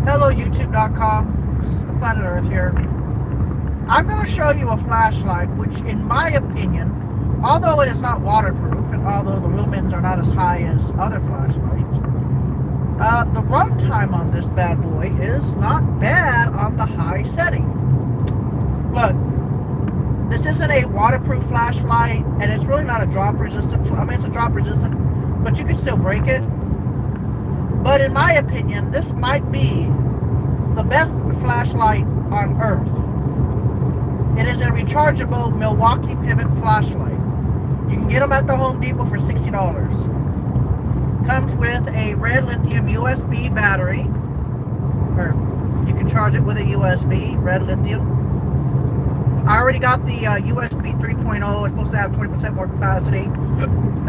Hello YouTube.com. This is the Planet Earth here. I'm going to show you a flashlight which, in my opinion, although it is not waterproof and although the lumens are not as high as other flashlights, the runtime on this bad boy is not bad on the high setting. Look, this isn't a waterproof flashlight, and it's really not a drop resistant. I mean, it's a drop resistant, but you can still break it. But in my opinion, this might be the best flashlight on Earth. It is a rechargeable Milwaukee Pivot flashlight. You can get them at the Home Depot for $60. Comes with a red lithium USB battery, or you can charge it with a USB, red lithium. I already got the USB 3.0. It's supposed to have 20% more capacity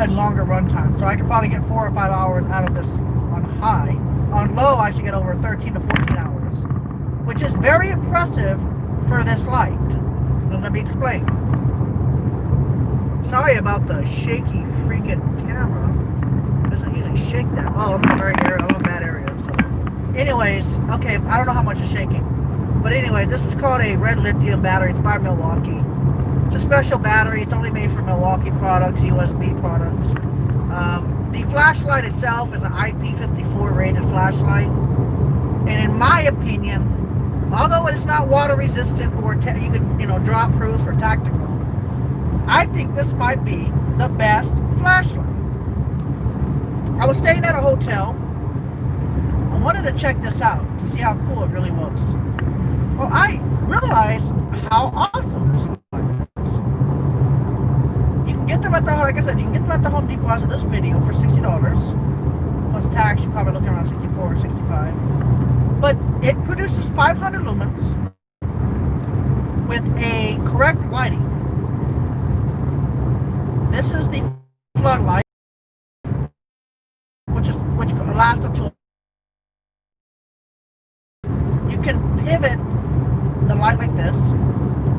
and longer runtime. So I could probably get 4 or 5 hours out of this on high. On low, I should get over 13 to 14 hours, which is very impressive for this light. So let me explain. Sorry about the shaky freaking camera. It doesn't usually shake that. Oh, I'm in a very area. I'm in a bad area. So, anyways, okay. I don't know how much is shaking. But anyway, this is called a red lithium battery. It's by Milwaukee. It's a special battery. It's only made for Milwaukee products, USB products. The flashlight itself is an IP54 rated flashlight. And in my opinion, although it is not water resistant or you could, drop proof or tactical, I think this might be the best flashlight. I was staying at a hotel. I wanted to check this out to see how cool it really was. Well, I realized how awesome this light is. You can get them at the, like I said, you can get them at the Home Depot as of this video for $60. Plus tax, you're probably looking around 64 or 65. But it produces 500 lumens with a correct lighting. This is the floodlight, which lasts up to. You can pivot the light like this.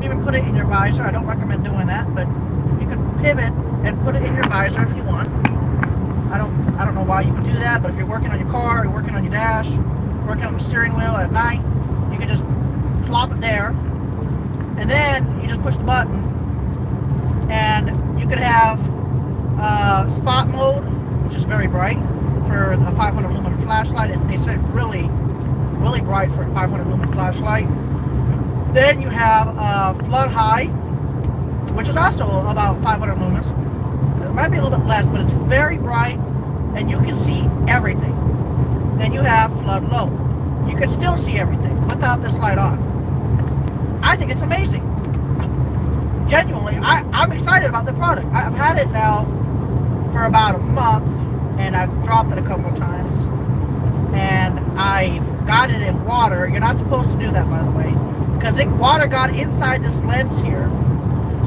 Even put it in your visor. I don't recommend doing that, but you can pivot and put it in your visor if you want. I don't know why you would do that, but if you're working on your car, you're working on your dash, working on the steering wheel at night, you can just plop it there, and then you just push the button, and you could have spot mode, which is very bright for a 500 lumen flashlight. It's really bright for a 500 lumen flashlight. Then you have flood high, which is also about 500 lumens. It might be a little bit less, but it's very bright, and you can see everything. Then you have flood low. You can still see everything without this light on. I think it's amazing. Genuinely, I'm excited about the product. I've had it now for about a month, and I've dropped it a couple of times. And I've got it in water. You're not supposed to do that, by the way, because water got inside this lens here.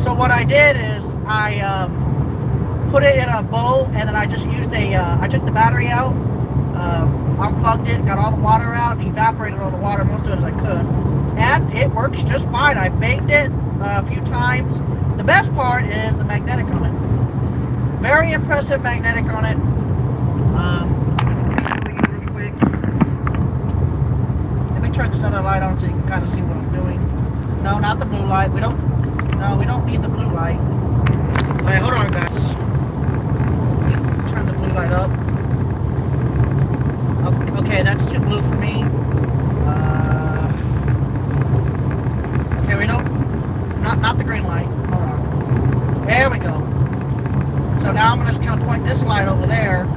So what I did is I put it in a bowl, and then I just used I took the battery out, unplugged it, got all the water out, evaporated all the water, most of it as I could, and it works just fine. I banged it a few times. The best part is the magnetic on it. Very impressive magnetic on it. Turn this other light on so you can kind of see what I'm doing. No, not the blue light. We don't need the blue light. Alright, hold on, guys. Turn the blue light up. Okay, that's too blue for me. Okay, we don't. Not the green light. Hold on. There we go. So now I'm gonna just kind of point this light over there.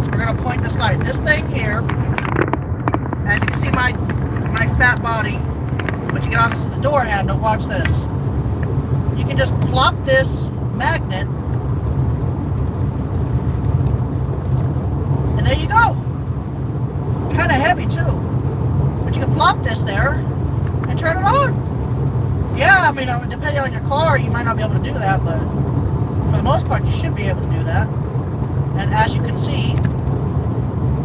So we're gonna point this light. This thing here. As you can see my fat body, but you can also see the door handle. Watch this. You can just plop this magnet, and there you go. It's kind of heavy too, but you can plop this there and turn it on. Yeah, I mean, depending on your car, you might not be able to do that, but for the most part, you should be able to do that. And as you can see,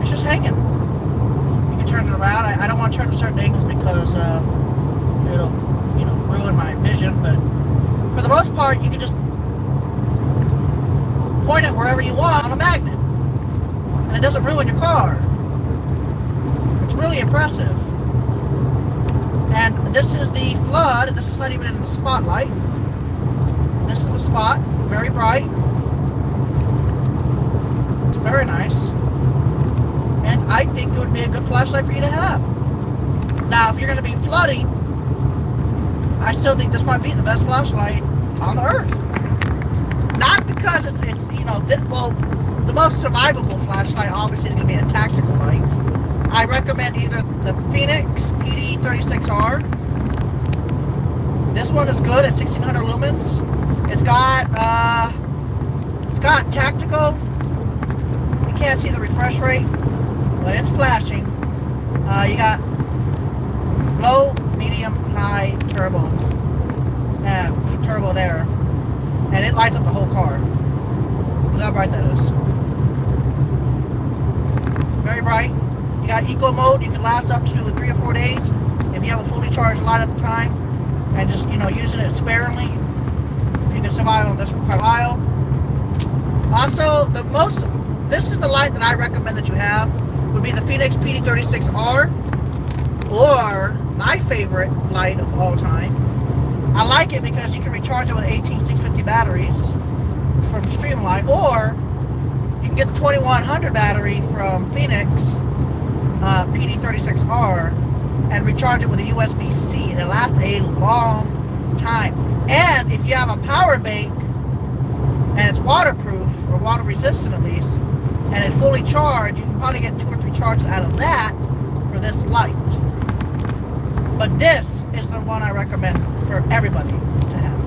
it's just hanging. Turn it around. I don't want to turn to certain angles because it'll ruin my vision, but for the most part you can just point it wherever you want on a magnet and it doesn't ruin your car. pretty impressive. And this is the flood. This is not even in the spotlight. This is the spot. Very bright. It's very nice. And I think it would be a good flashlight for you to have. Now, if you're going to be flooding, I still think this might be the best flashlight on the earth. Not because it's you know, well, the most survivable flashlight obviously is going to be a tactical light. I recommend either the Fenix PD36R. This one is good at 1600 lumens. It's got tactical. You can't see the refresh rate, but it's flashing. You got low, medium, high, turbo. Turbo there. And it lights up the whole car. Look how bright that is. Very bright. You got eco mode. You can last up to 3 or 4 days if you have a fully charged light at the time, and just, you know, using it sparingly. You can survive on this for quite a while. Also, this is the light that I recommend that you have, would be the Fenix PD36R, or my favorite light of all time. I like it because you can recharge it with 18650 batteries from Streamlight, or you can get the 2100 battery from Fenix PD36R and recharge it with a USB-C, and it lasts a long time. And if you have a power bank and it's waterproof, or water resistant at least, and it's fully charged, you can probably get 2 or 3 charges out of that for this light. But this is the one I recommend for everybody to have.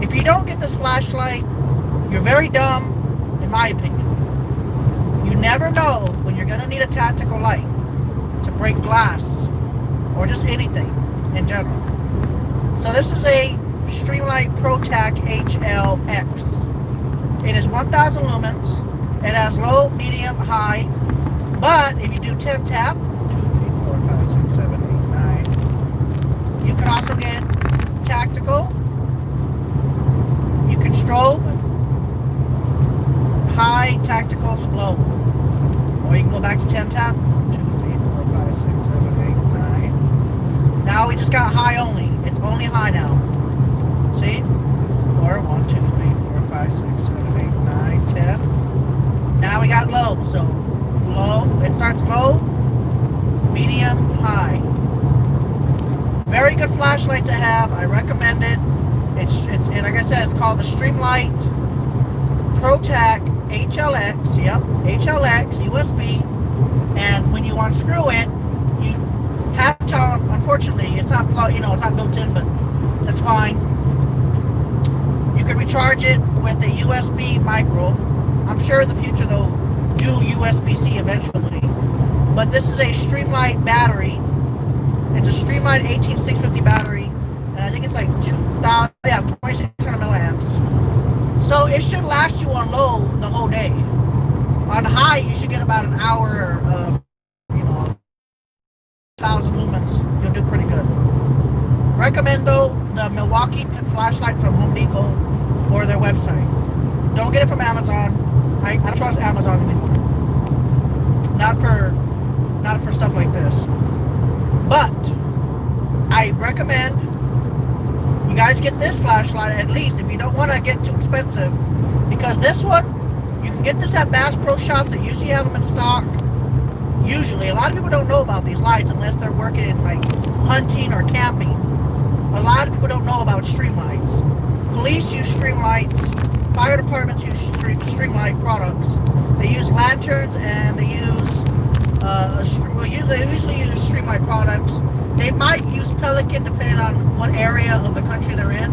If you don't get this flashlight, you're very dumb, in my opinion. You never know when you're going to need a tactical light to break glass, or just anything in general. So this is a Streamlight ProTac HLX. It is 1000 lumens. It has low, medium, high. But if you do 10 tap, 2, 3, 4, 5, 6, 7, 8, 9. You can also get tactical. You can strobe, high, tactical, slow. Or you can go back to 10 tap. 2, 3, 4, 5, 6, 7, 8, 9. Now we just got high only. It's only high now. See? Or 1, 2, 3, 4, 5, 6, 7, 8, 9, 10. Now we got low. So low. It starts low, medium, high. Very good flashlight to have. I recommend it. It's and like I said, it's called the Streamlight ProTac HLX. Yep, HLX USB. And when you unscrew it, you have to. Unfortunately, it's not it's not built in, but that's fine. You can recharge it with a USB micro. I'm sure in the future they'll do USB-C eventually. But this is a Streamlight battery. It's a Streamlight 18650 battery, and I think it's like 2600 milliamps. So it should last you on low the whole day. On high, you should get about an hour of, 1000 lumens. You'll do pretty good. Recommend though the Milwaukee flashlight from Home Depot or their website. Don't get it from Amazon. I don't trust Amazon anymore. Not for stuff like this. But I recommend you guys get this flashlight at least if you don't want to get too expensive, because this one, you can get this at Bass Pro Shops that usually have them in stock. Usually, a lot of people don't know about these lights unless they're working in like hunting or camping. A lot of people don't know about Streamlights. Police use Streamlights. Fire departments use Streamlight products. They use lanterns, and they usually use Streamlight products. They might use Pelican depending on what area of the country they're in.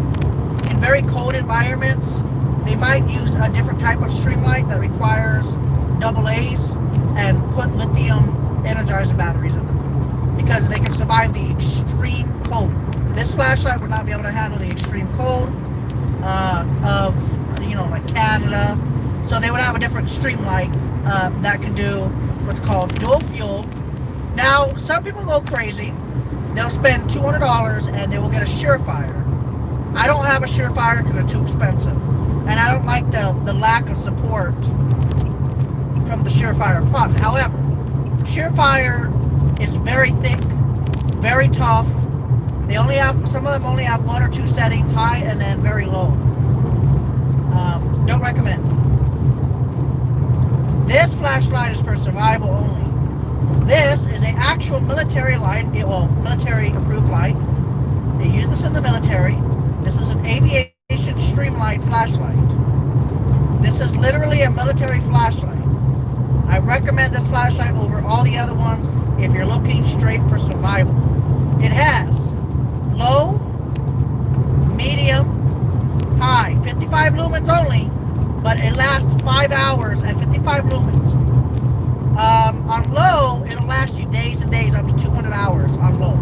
In very cold environments, they might use a different type of Streamlight that requires AA's and put lithium energizer batteries in them, because they can survive the extreme cold. This flashlight would not be able to handle the extreme cold of like Canada. So they would have a different Streamlight that can do what's called dual fuel. Now, some people go crazy. They'll spend $200 and they will get a Surefire. I don't have a Surefire because they're too expensive, and I don't like the lack of support from the Surefire product. However, Surefire It's very thick, very tough. They only have, some of them only have 1 or 2 settings, high and then very low. Don't recommend. This flashlight is for survival only. This is an actual military light, well, military approved light. They use this in the military. This is an aviation streamlight flashlight. This is literally a military flashlight. I recommend this flashlight over all the other ones if you're looking straight for survival. It has low, medium, high, 55 lumens only, but it lasts 5 hours at 55 lumens. On low, it'll last you days and days, up to 200 hours on low.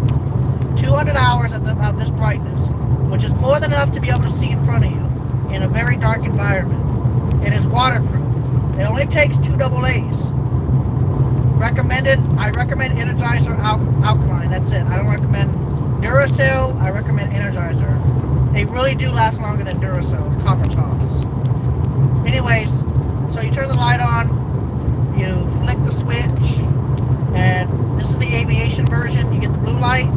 200 hours at this brightness, which is more than enough to be able to see in front of you in a very dark environment. It is waterproof. It only takes 2 AA's. Recommended, I recommend Energizer Alkaline. That's it. I don't recommend Duracell. I recommend Energizer. They really do last longer than Duracells, copper tops. Anyways, so you turn the light on, you flick the switch, and this is the aviation version. You get the blue light.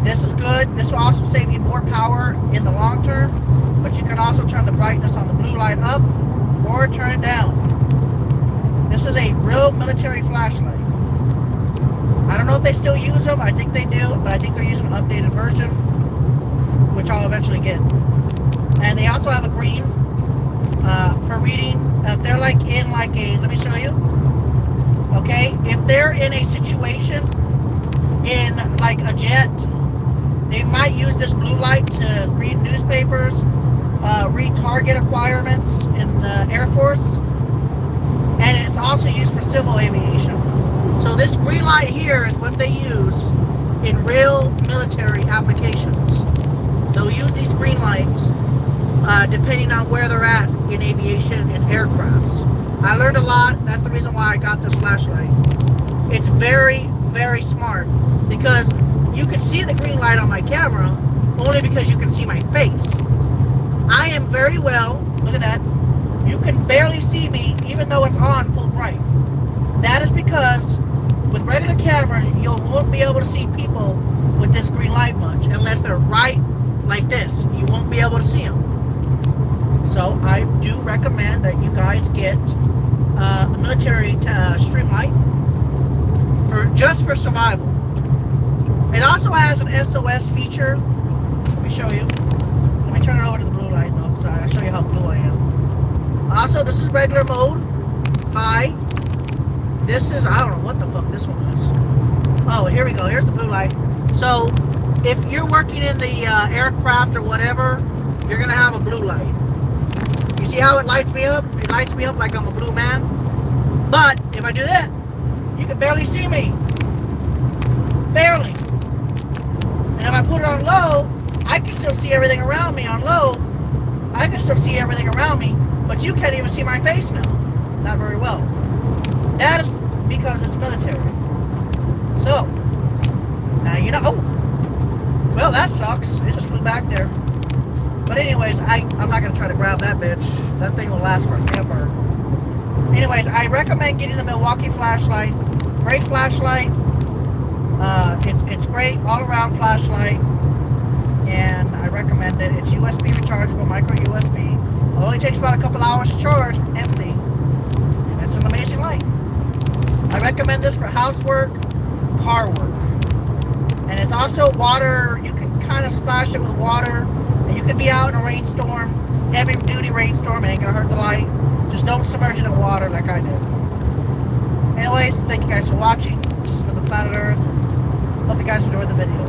This is good. This will also save you more power in the long term, but you can also turn the brightness on the blue light up or turn it down. This is a real military flashlight. I don't know if they still use them. I think they do, but I think they're using an updated version, which I'll eventually get. And they also have a green for reading. If they're like in like a, let me show you. Okay, if they're in a situation in like a jet, they might use this blue light to read newspapers, read target requirements in the Air Force, and it's also used for civil aviation. So this green light here is what they use in real military applications. They'll use these green lights depending on where they're at in aviation and aircrafts. I learned a lot. That's the reason why I got this flashlight. It's very, very smart because you can see the green light on my camera only because you can see my face. I am very well, look at that, you can barely see me even though it's on full bright. That is because with regular cameras, you won't be able to see people with this green light much unless they're right like this. You won't be able to see them. So I do recommend that you guys get a military stream light just for survival. It also has an SOS feature. Let me show you. Let me turn it over to the blue light though, so I'll show you how blue I am. Also, this is regular mode, high. This is, I don't know what the fuck this one is. Oh, here we go. Here's the blue light. So, if you're working in the aircraft or whatever, you're gonna have a blue light. You see how it lights me up? It lights me up like I'm a blue man. But if I do that, you can barely see me. Barely. And if I put it on low, I can still see everything around me on low. I can still see everything around me, but you can't even see my face now. Not very well. That is because it's military. So, now you know. Oh, well, that sucks. It just flew back there. But anyways, I'm not going to try to grab that bitch. That thing will last forever. Anyways, I recommend getting the Milwaukee flashlight. Great flashlight. It's great all-around flashlight. And I recommend it. It's USB rechargeable, micro USB. It only takes about a couple hours to charge from empty. And it's an amazing light. I recommend this for housework, car work. And it's also water. You can kind of splash it with water. And you could be out in a rainstorm, heavy duty rainstorm, it ain't gonna hurt the light. Just don't submerge it in water like I did. Anyways, thank you guys for watching. This has been the Planet Earth. Hope you guys enjoyed the video.